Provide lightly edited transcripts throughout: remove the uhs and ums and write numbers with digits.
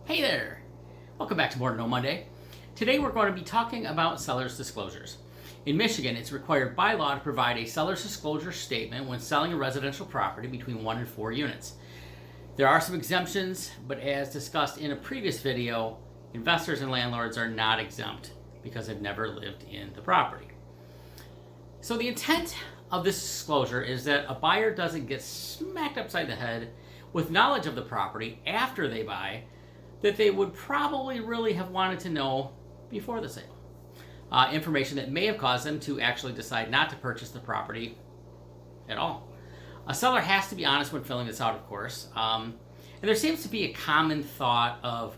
Hey there! Welcome back to More to Know Monday. Today we're going to be talking about seller's disclosures. In Michigan, it's required by law to provide a seller's disclosure statement when selling a residential property between 1 and 4 units. There are some exemptions, but as discussed in a previous video, investors and landlords are not exempt because they've never lived in the property. So the intent of this disclosure is that a buyer doesn't get smacked upside the head with knowledge of the property after they buy that they would probably really have wanted to know before the sale. Information that may have caused them to actually decide not to purchase the property at all. A seller has to be honest when filling this out, of course. And there seems to be a common thought of,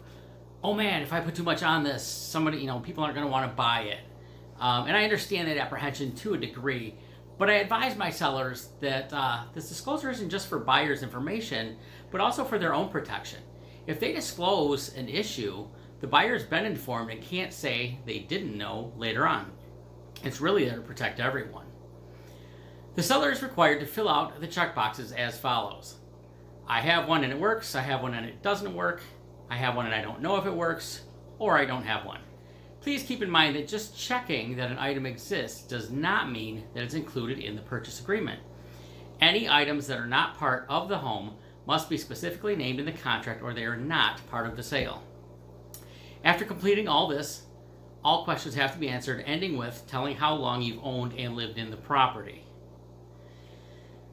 oh man, if I put too much on this, somebody, people aren't going to want to buy it. And I understand that apprehension to a degree, but I advise my sellers that this disclosure isn't just for buyers' information, but also for their own protection. If they disclose an issue, the buyer's been informed and can't say they didn't know later on. It's really there to protect everyone. The seller is required to fill out the checkboxes as follows. I have one and it works, I have one and it doesn't work, I have one and I don't know if it works, or I don't have one. Please keep in mind that just checking that an item exists does not mean that it's included in the purchase agreement. Any items that are not part of the home must be specifically named in the contract or they are not part of the sale. After completing all this, all questions have to be answered, ending with telling how long you've owned and lived in the property.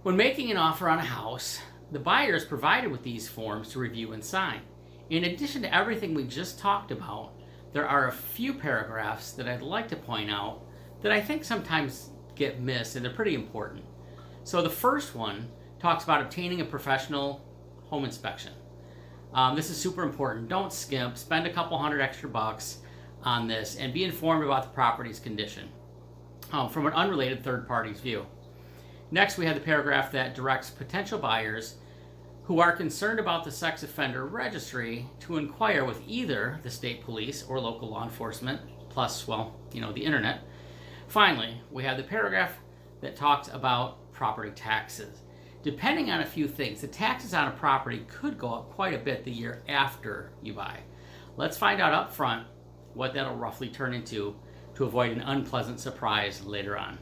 When making an offer on a house, the buyer is provided with these forms to review and sign. In addition to everything we just talked about, there are a few paragraphs that I'd like to point out that I think sometimes get missed, and they're pretty important. So the first one talks about obtaining a professional home inspection. This is super important. Don't skimp. Spend a couple $100 extra on this and be informed about the property's condition from an unrelated third party's view. Next, we have the paragraph that directs potential buyers who are concerned about the sex offender registry to inquire with either the state police or local law enforcement, plus, the internet. Finally, we have the paragraph that talks about property taxes. Depending on a few things, the taxes on a property could go up quite a bit the year after you buy. Let's find out up front what that'll roughly turn into to avoid an unpleasant surprise later on.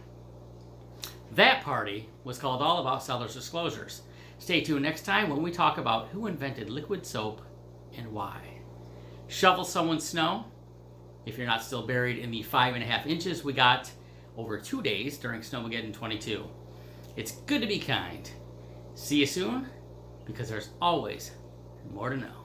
That party was called All About Seller's Disclosures. Stay tuned next time when we talk about who invented liquid soap and why. Shovel someone's snow. If you're not still buried in the 5.5 inches we got over 2 days during Snowmageddon 22. It's good to be kind. See you soon, because there's always more to know.